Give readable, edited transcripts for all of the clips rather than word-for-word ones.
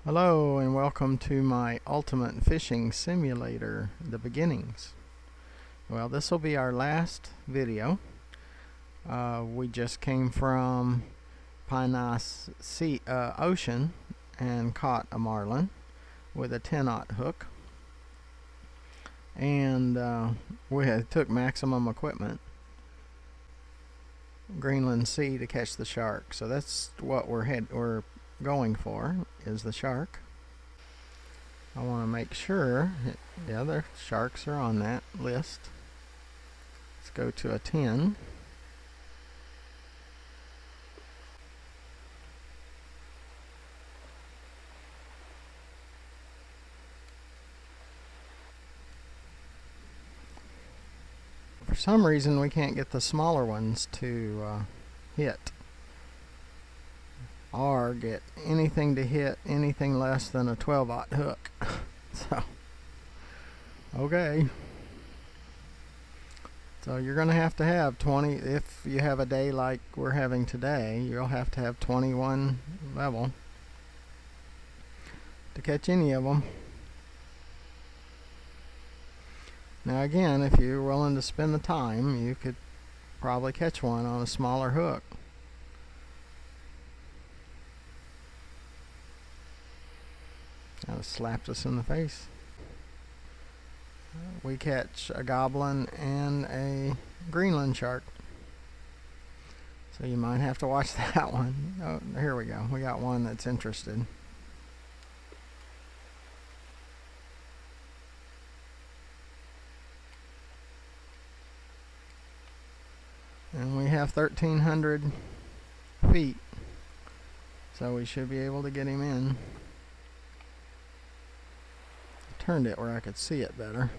Hello and welcome to my Ultimate Fishing Simulator, The Beginnings. Well, this will be our last video. We just came from Pineyas Ocean and caught a marlin with a 10-aught hook. And we took maximum equipment, Greenland Sea, to catch the shark. So that's what we're going for, is the shark. I want to make sure the other sharks are on that list. Let's go to a 10. For some reason we can't get the smaller ones to hit or get anything to hit anything less than a 12-aught hook. So, okay. So you're going to have 20, if you have a day like we're having today, you'll have to have 21 level to catch any of them. Now again, if you're willing to spend the time, you could probably catch one on a smaller hook. That slapped us in the face. We catch a goblin and a Greenland shark. So you might have to watch that one. Oh, here we go. We got one that's interested. And we have 1,300 feet. So we should be able to get him in. Turned it where I could see it better.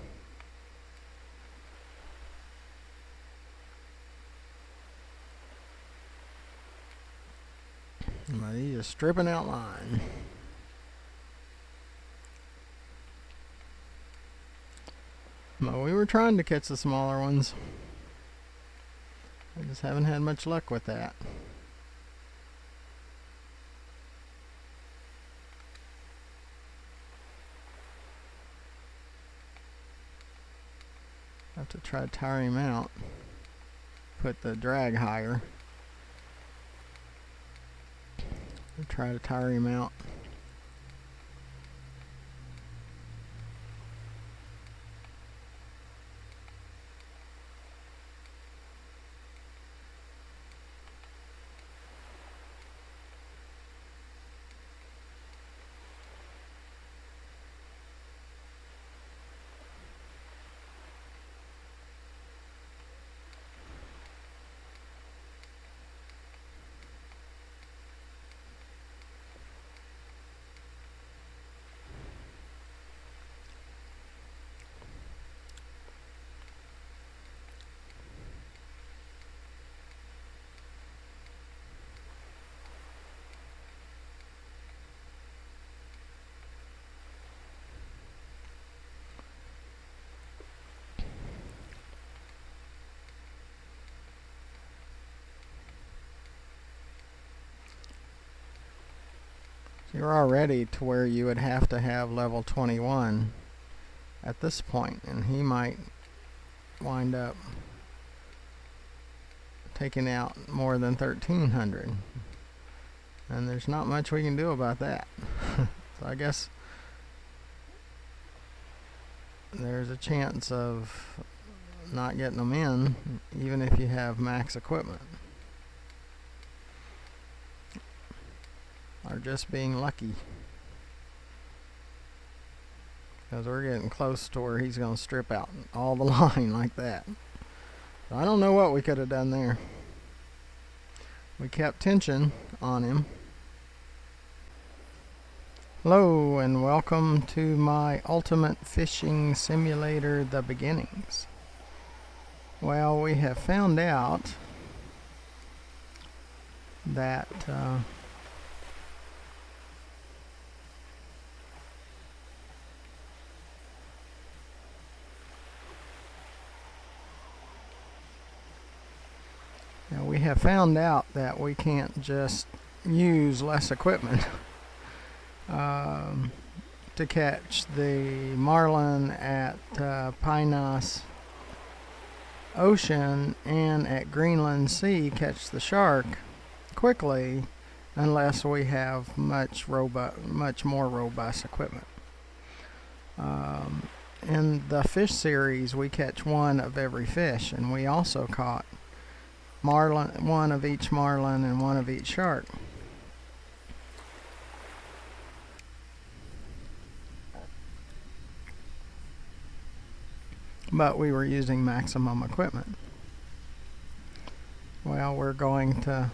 But he's just stripping out line. But we were trying to catch the smaller ones. I just haven't had much luck with that. Have to try to tire him out. Put the drag higher. Try to tire him out. You're already to where you would have to have level 21 at this point, and he might wind up taking out more than 1,300, and there's not much we can do about that. So I guess there's a chance of not getting them in even if you have max equipment, or just being lucky, because we're getting close to where he's going to strip out all the line like that. So I don't know what we could have done there. We kept tension on him. Hello and welcome to my Ultimate Fishing Simulator, The Beginnings. Well, we have found out that we can't just use less equipment. to catch the marlin at Pinus Ocean and at Greenland Sea, catch the shark quickly unless we have much more robust equipment. In the fish series, we catch one of every fish, and we also caught marlin, one of each marlin and one of each shark. But we were using maximum equipment. Well, we're going to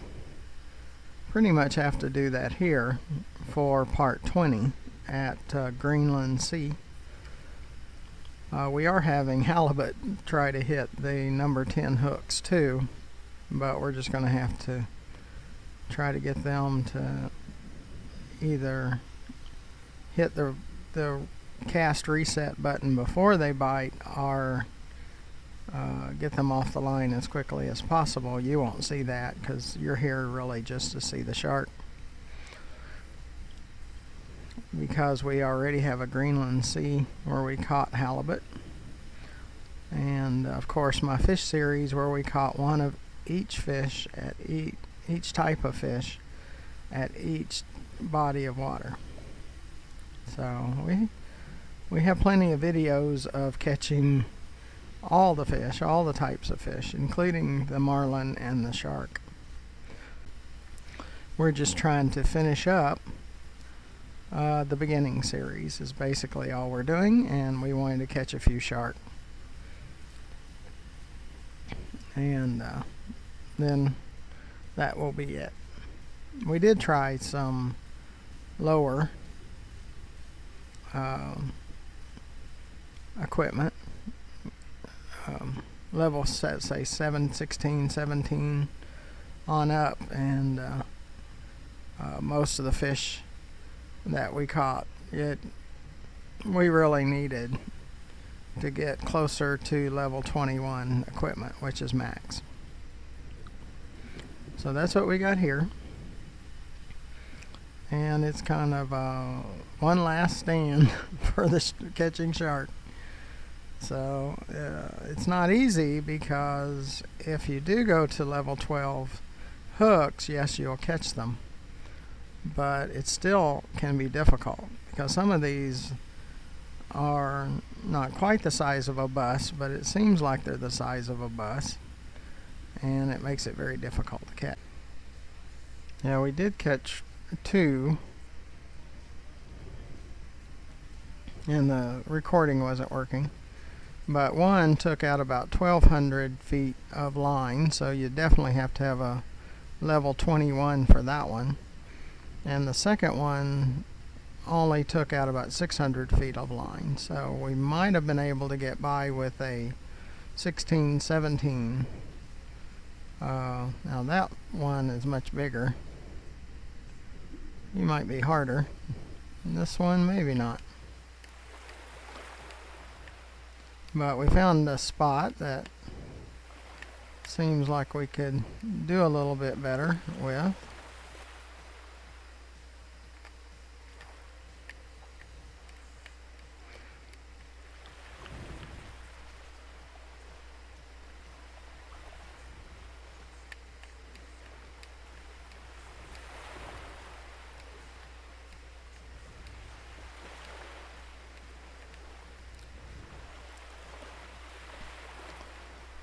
pretty much have to do that here for part 20 at Greenland Sea. We are having halibut try to hit the number 10 hooks too, but we're just going to have to try to get them to either hit the cast reset button before they bite, or get them off the line as quickly as possible. You won't see that because you're here really just to see the shark, because we already have a Greenland Sea where we caught halibut, and of course my fish series where we caught one of each fish at each type of fish at each body of water. So we have plenty of videos of catching all the fish, all the types of fish, including the marlin and the shark. We're just trying to finish up the beginning series is basically all we're doing, and we wanted to catch a few shark. And then that will be it. We did try some lower equipment, level set, say 16, 17 on up, and most of the fish that we caught, we really needed to get closer to level 21 equipment, which is max. So that's what we got here, and it's kind of one last stand for the catching shark. So it's not easy, because if you do go to level 12 hooks, yes, you'll catch them, but it still can be difficult because some of these are not quite the size of a bus, but it seems like they're the size of a bus, and it makes it very difficult to catch. Yeah, we did catch two, and the recording wasn't working, but one took out about 1,200 feet of line, so you definitely have to have a level 21 for that one. And the second one only took out about 600 feet of line, so we might have been able to get by with a 16, 17. Now that one is much bigger. You might be harder. This one, maybe not. But we found a spot that seems like we could do a little bit better with.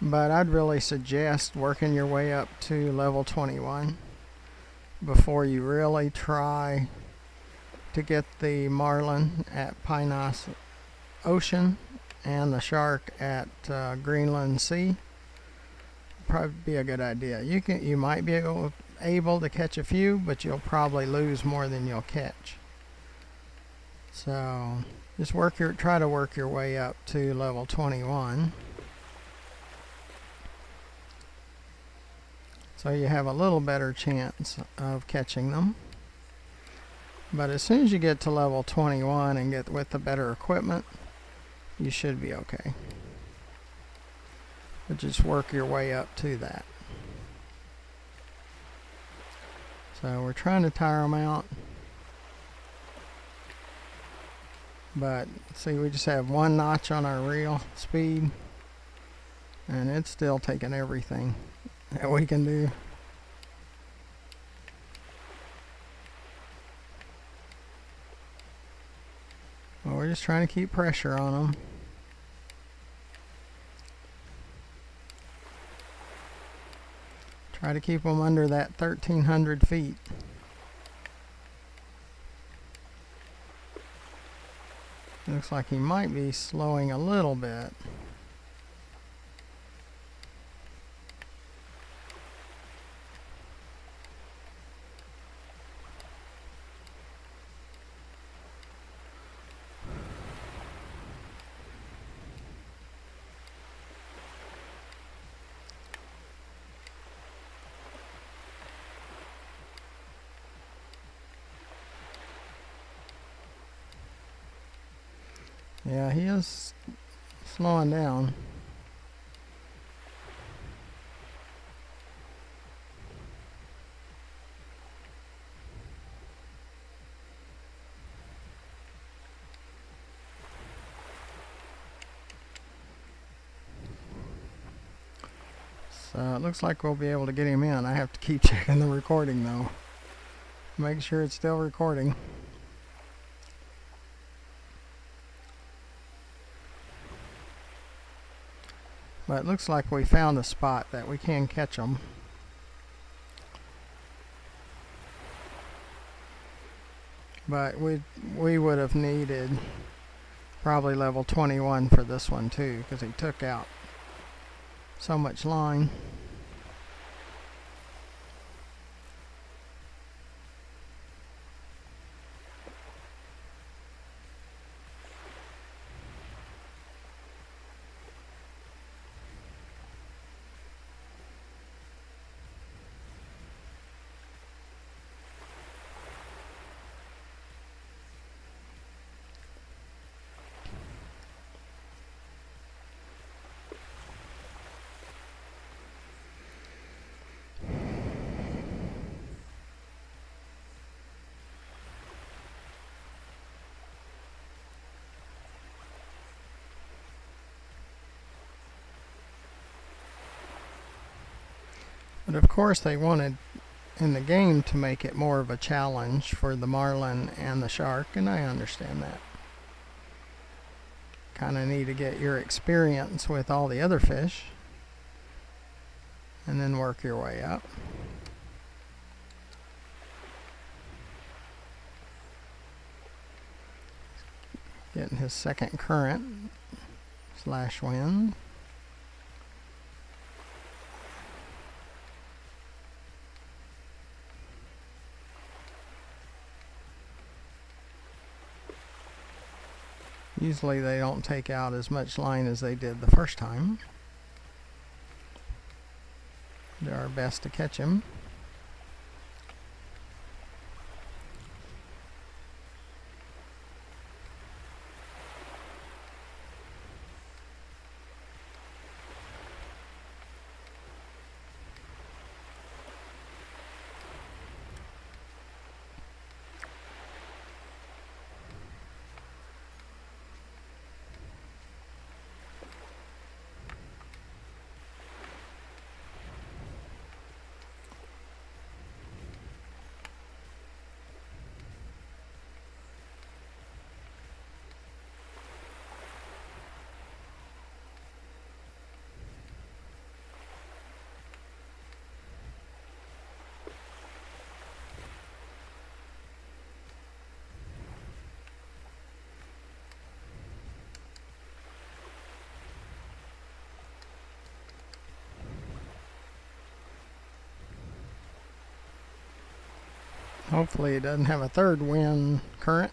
But I'd really suggest working your way up to level 21 before you really try to get the marlin at Pinus Ocean and the shark at Greenland Sea. Probably be a good idea. You might be able to catch a few, but you'll probably lose more than you'll catch. So just try to work your way up to level 21. So you have a little better chance of catching them. But as soon as you get to level 21 and get with the better equipment, you should be okay. But just work your way up to that. So we're trying to tire them out. But see, we just have one notch on our reel speed, and it's still taking everything that we can do. Well, we're just trying to keep pressure on them. Try to keep them under that 1,300 feet. Looks like he might be slowing a little bit. Yeah, he is slowing down. So it looks like we'll be able to get him in. I have to keep checking the recording though. Make sure it's still recording. But it looks like we found a spot that we can catch them. But we would have needed probably level 21 for this one too, because he took out so much line. But of course they wanted in the game to make it more of a challenge for the marlin and the shark, and I understand that. Kind of need to get your experience with all the other fish and then work your way up. Getting his second current / wind. Usually they don't take out as much line as they did the first time. Do our best to catch him. Hopefully it doesn't have a third wind current.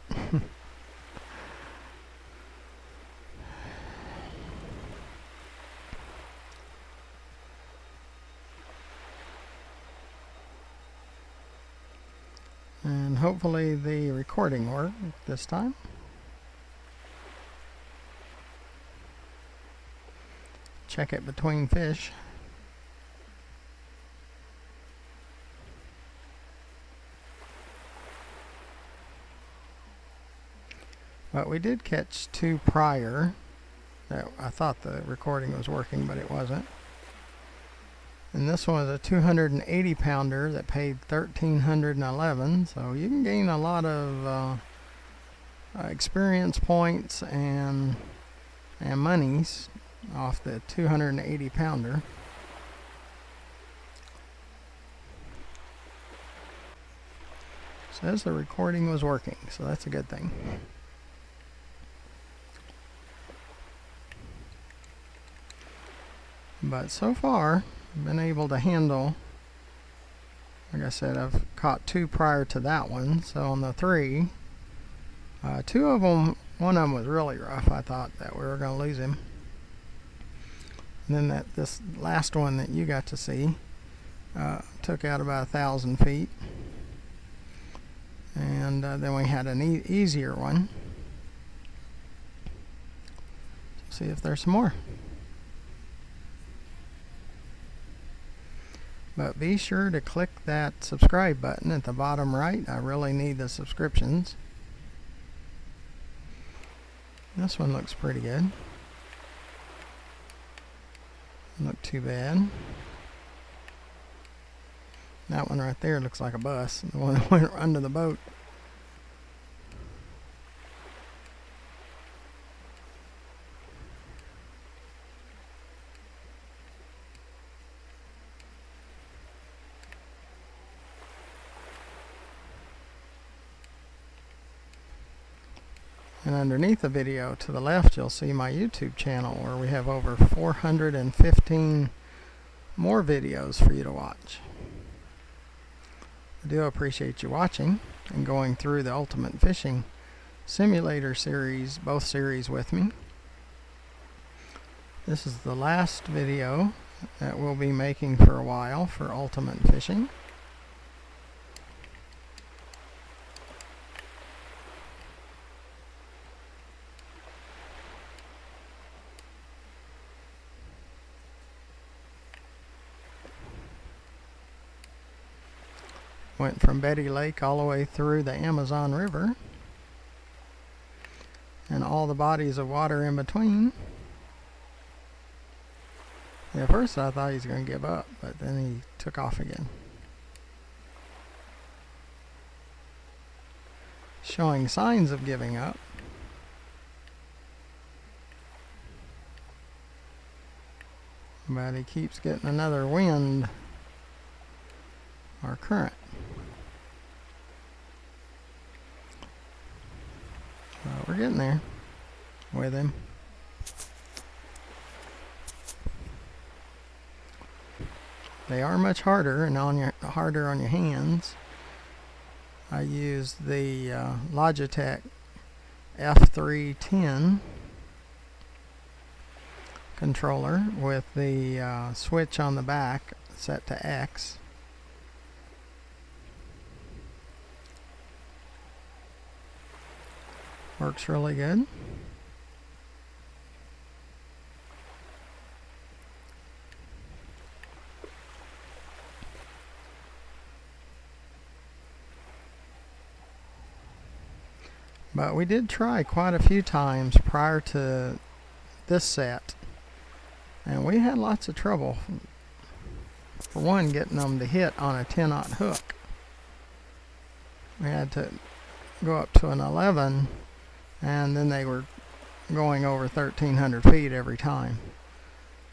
And hopefully the recording worked this time. Check it between fish. But we did catch 2 prior. I thought the recording was working, but it wasn't. And this one was a 280 pounder that paid $1,311. So you can gain a lot of experience points and monies off the 280 pounder. Says the recording was working, so that's a good thing. But so far, I've been able to handle, like I said, I've caught 2 prior to that one. So on the 3, 2 of them, one of them was really rough. I thought that we were going to lose him. And then this last one that you got to see took out about 1,000 feet. And then we had an easier one. See if there's some more. But be sure to click that subscribe button at the bottom right. I really need the subscriptions. This one looks pretty good. Not too bad. That one right there looks like a bus. The one that went under the boat. And underneath the video to the left, you'll see my YouTube channel where we have over 415 more videos for you to watch. I do appreciate you watching and going through the Ultimate Fishing Simulator series, both series with me. This is the last video that we'll be making for a while for Ultimate Fishing. Went from Betty Lake all the way through the Amazon River and all the bodies of water in between. At first I thought he was going to give up, but then he took off again. Showing signs of giving up. But he keeps getting another wind or current. We're getting there with him. They are much harder and harder on your hands. I used the Logitech F310 controller with the switch on the back set to X. Works really good. But we did try quite a few times prior to this set, and we had lots of trouble. For one, getting them to hit on a 10-aught hook. We had to go up to an 11, and then they were going over 1,300 feet every time.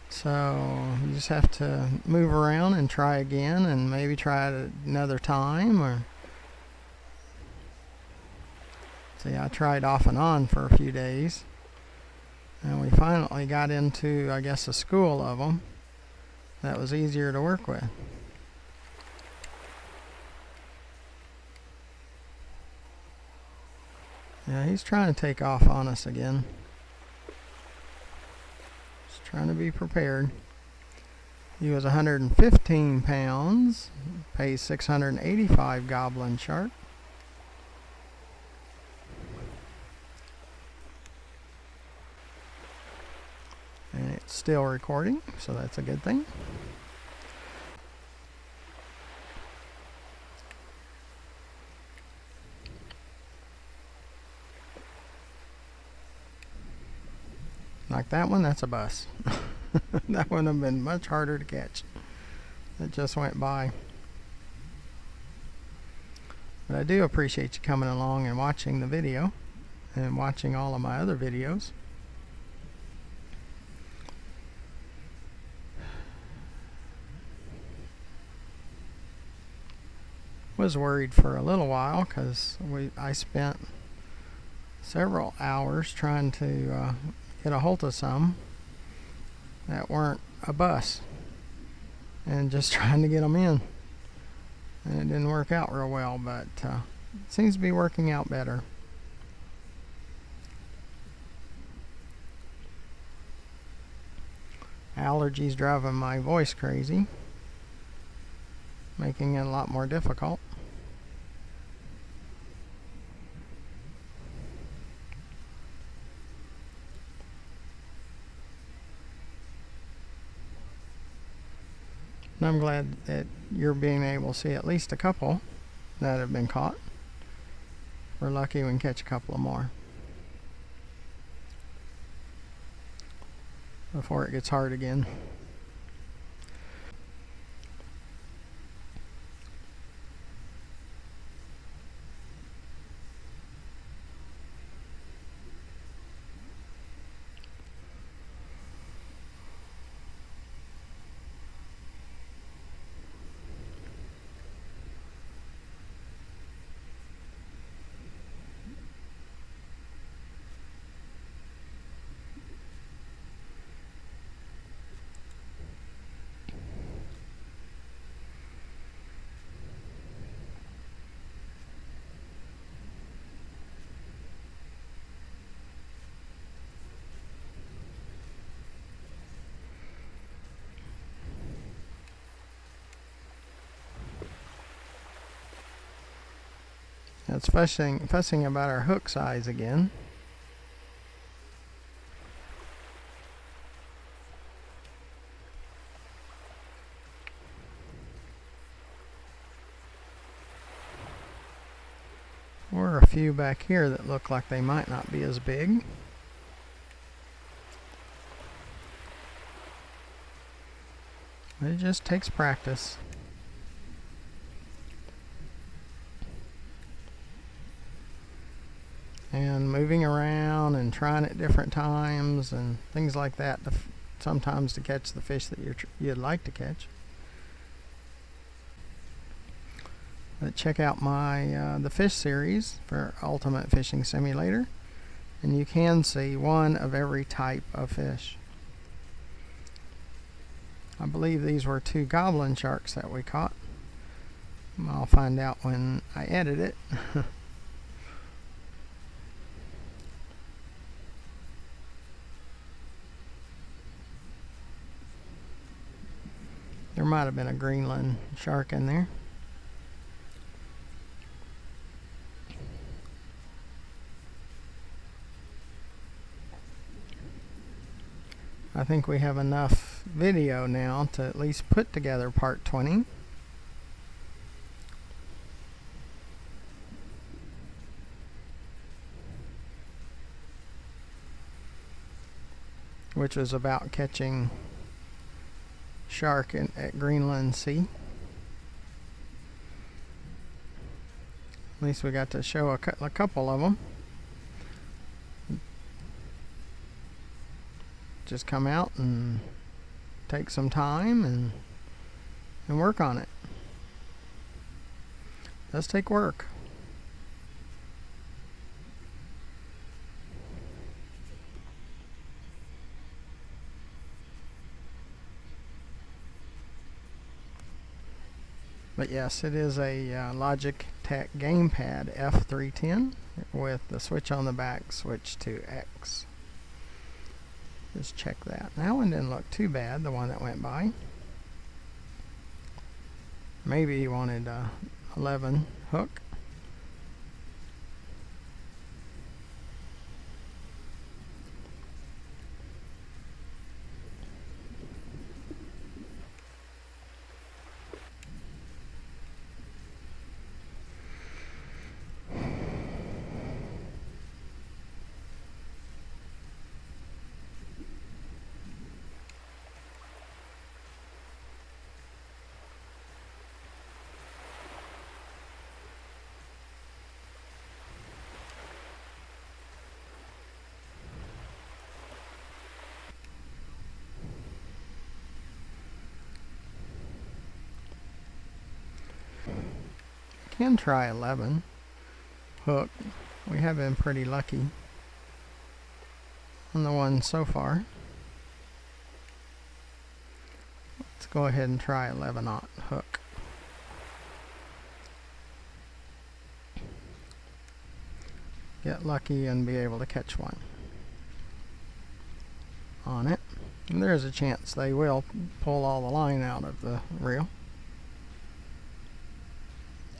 So you just have to move around and try again, and maybe try it another time. Or see, I tried off and on for a few days, and we finally got into, I guess, a school of them that was easier to work with. Yeah, he's trying to take off on us again. Just trying to be prepared. He was 115 pounds, pays 685 goblin shark. And it's still recording, so that's a good thing. Like that one, that's a bus. That would have been much harder to catch. It just went by. But I do appreciate you coming along and watching the video and watching all of my other videos. Was worried for a little while because I spent several hours trying to get a hold of some that weren't a bus and just trying to get them in, and it didn't work out real well, but it seems to be working out better. Allergies driving my voice crazy, making it a lot more difficult. And I'm glad that you're being able to see at least a couple that have been caught. If we're lucky, we can catch a couple of more before it gets hard again. It's fussing about our hook size again. Or a few back here that look like they might not be as big. But it just takes practice. And moving around and trying at different times and things like that sometimes to catch the fish that you'd like to catch. But check out my the fish series for Ultimate Fishing Simulator, and you can see one of every type of fish. I believe these were 2 goblin sharks that we caught. I'll find out when I edit it. There might have been a Greenland shark in there. I think we have enough video now to at least put together part 20. Which was about catching shark at Greenland Sea. At least we got to show a couple of them. Just come out and take some time and work on it. It does take work. But yes, it is a Logitech gamepad F310 with the switch on the back, switch to X. Just check that. That one didn't look too bad, the one that went by. Maybe he wanted a 11 hook. Can try 11 hook. We have been pretty lucky on the one so far. Let's go ahead and try 11/0 hook. Get lucky and be able to catch one on it. And there's a chance they will pull all the line out of the reel.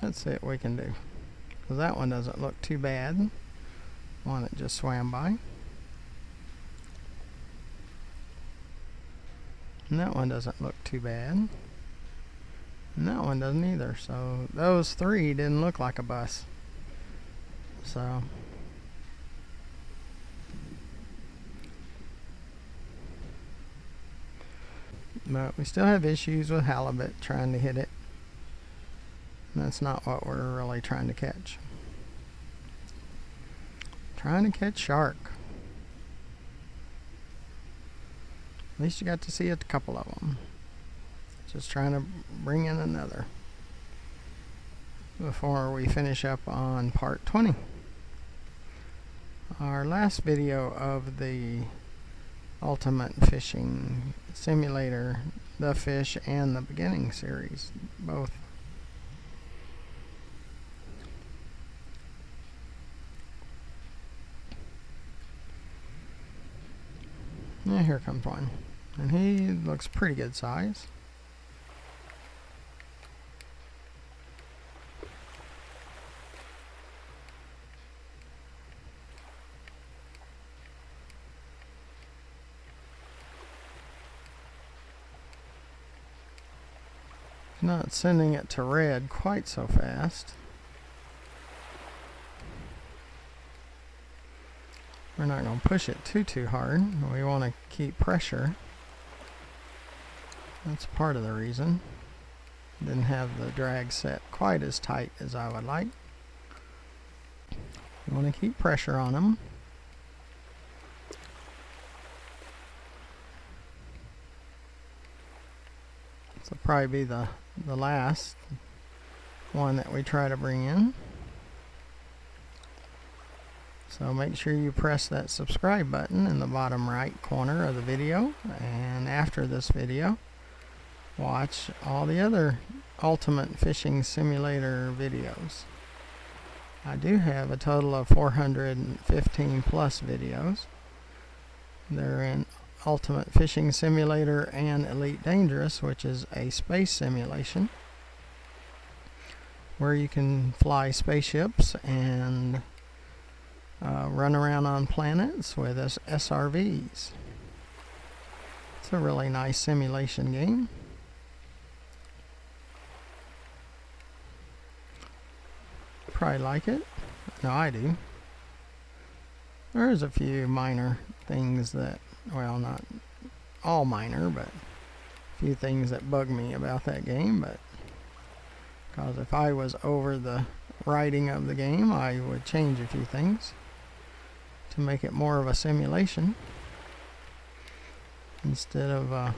Let's see what we can do, because that one doesn't look too bad. One that just swam by. And that one doesn't look too bad. And that one doesn't either. So those three didn't look like a bus. So but we still have issues with halibut trying to hit it. And that's not what we're really trying to catch. Trying to catch shark. At least you got to see a couple of them. Just trying to bring in another before we finish up on part 20. Our last video of the Ultimate Fishing Simulator, the Fish and the Beginning series, both. Yeah, here comes one. And he looks pretty good size. Not sending it to red quite so fast. We're not going to push it too hard. We want to keep pressure. That's part of the reason. Didn't have the drag set quite as tight as I would like. You want to keep pressure on them. This will probably be the last one that we try to bring in. So make sure you press that subscribe button in the bottom right corner of the video, and after this video watch all the other Ultimate Fishing Simulator videos. I do have a total of 415 plus videos. They're in Ultimate Fishing Simulator and Elite Dangerous, which is a space simulation where you can fly spaceships and run around on planets with SRVs. It's a really nice simulation game. Probably like it. No, I do. There's a few minor things that, well, not all minor, but a few things that bug me about that game. But because if I was over the writing of the game, I would change a few things to make it more of a simulation instead of a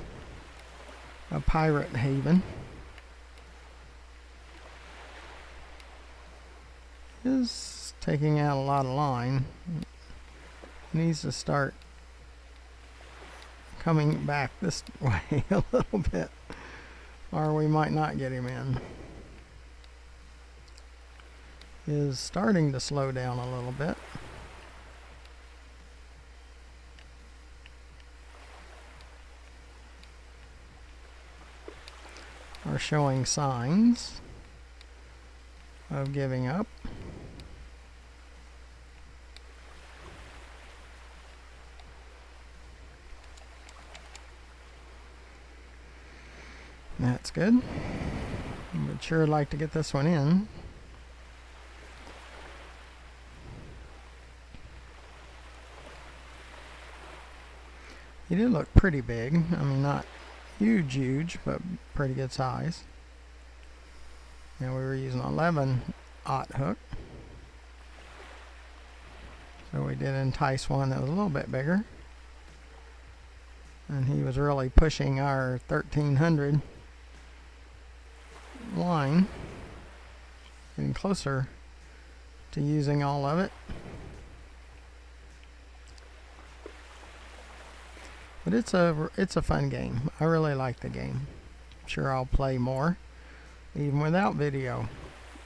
pirate haven. Is taking out a lot of line. Needs to start coming back this way a little bit, or we might not get him in. Is starting to slow down a little bit. Are showing signs of giving up. That's good. Would sure like to get this one in. He did look pretty big. I mean, not huge, but pretty good size. And we were using 11/0 hook. So we did entice one that was a little bit bigger. And he was really pushing our 1300 line. getting closer to using all of it. But it's a fun game. I really like the game. I'm sure I'll play more, even without video.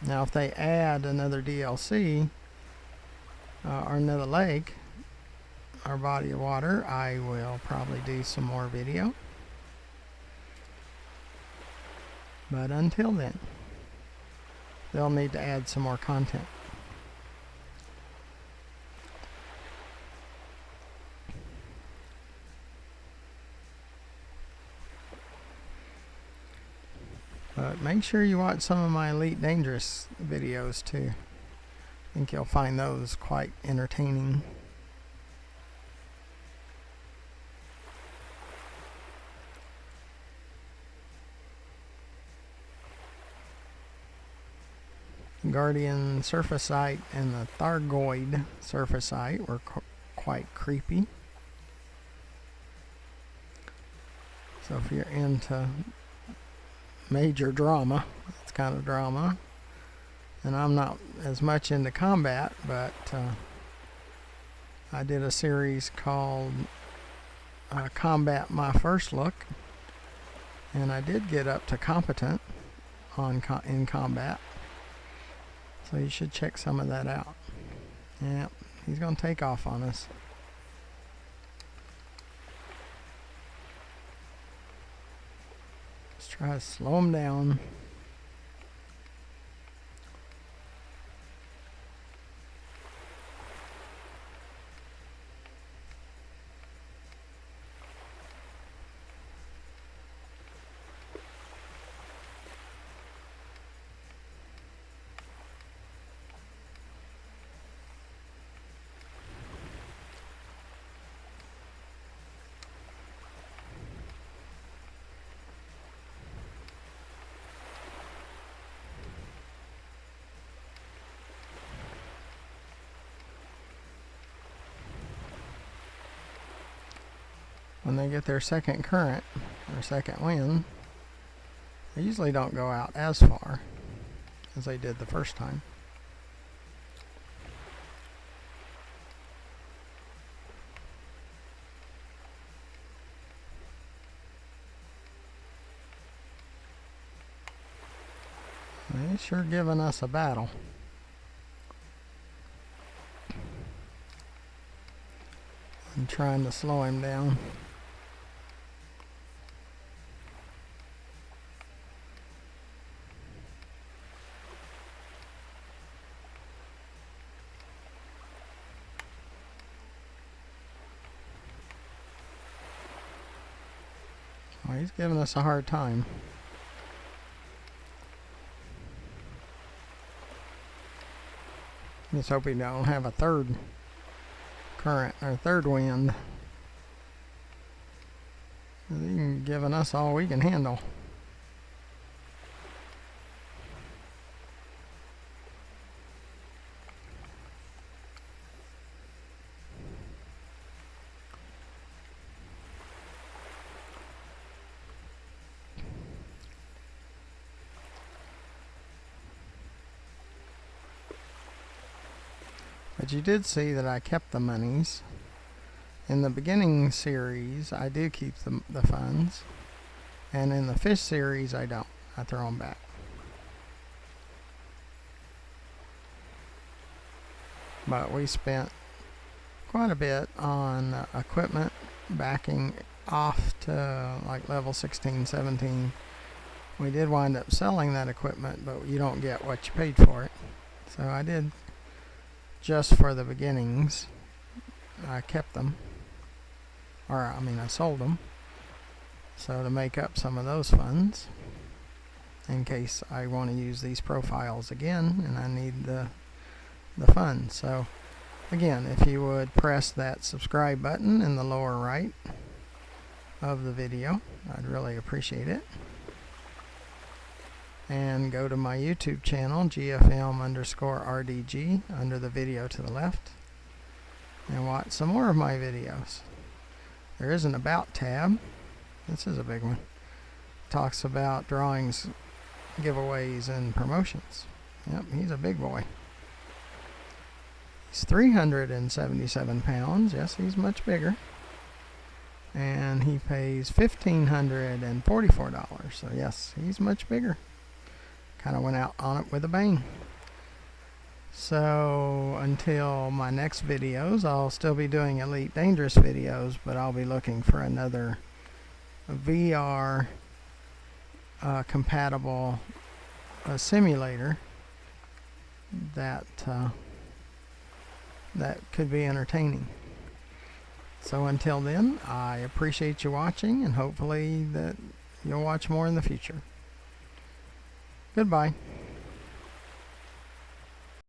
Now, if they add another DLC or another lake or body of water, I will probably do some more video. But until then, they'll need to add some more content. But make sure you watch some of my Elite Dangerous videos too. I think you'll find those quite entertaining. Guardian Surfaceite and the Thargoid Surfaceite were quite creepy. So if you're into major drama, it's kind of drama, and I'm not as much into combat, but I did a series called Combat My First Look, and I did get up to competent in combat. So you should check some of that out. Yeah, he's going to take off on us. Let's try to slow him down. When they get their second current or second wind, they usually don't go out as far as they did the first time. They're sure giving us a battle. I'm trying to slow him down. Well, he's giving us a hard time. Just hope we don't have a third current or third wind. He's giving us all we can handle. But you did see that I kept the monies. In the beginning series, I do keep the funds. And in the fish series, I don't. I throw them back. But we spent quite a bit on equipment backing off to like level 16, 17. We did wind up selling that equipment, but you don't get what you paid for it. So I did. Just for the beginnings, I kept them, or I sold them, so to make up some of those funds in case I want to use these profiles again and I need the funds. So again, if you would press that subscribe button in the lower right of the video, I'd really appreciate it. And go to my YouTube channel, GFM_RDG, under the video to the left, and watch some more of my videos. There is an About tab. This is a big one. It talks about drawings, giveaways, and promotions. Yep, he's a big boy. He's 377 pounds. Yes, he's much bigger. And he pays $1,544. So yes, he's much bigger. Kind of went out on it with a bang. So until my next videos, I'll still be doing Elite Dangerous videos, but I'll be looking for another VR compatible simulator that could be entertaining. So until then, I appreciate you watching, and hopefully that you'll watch more in the future. Goodbye.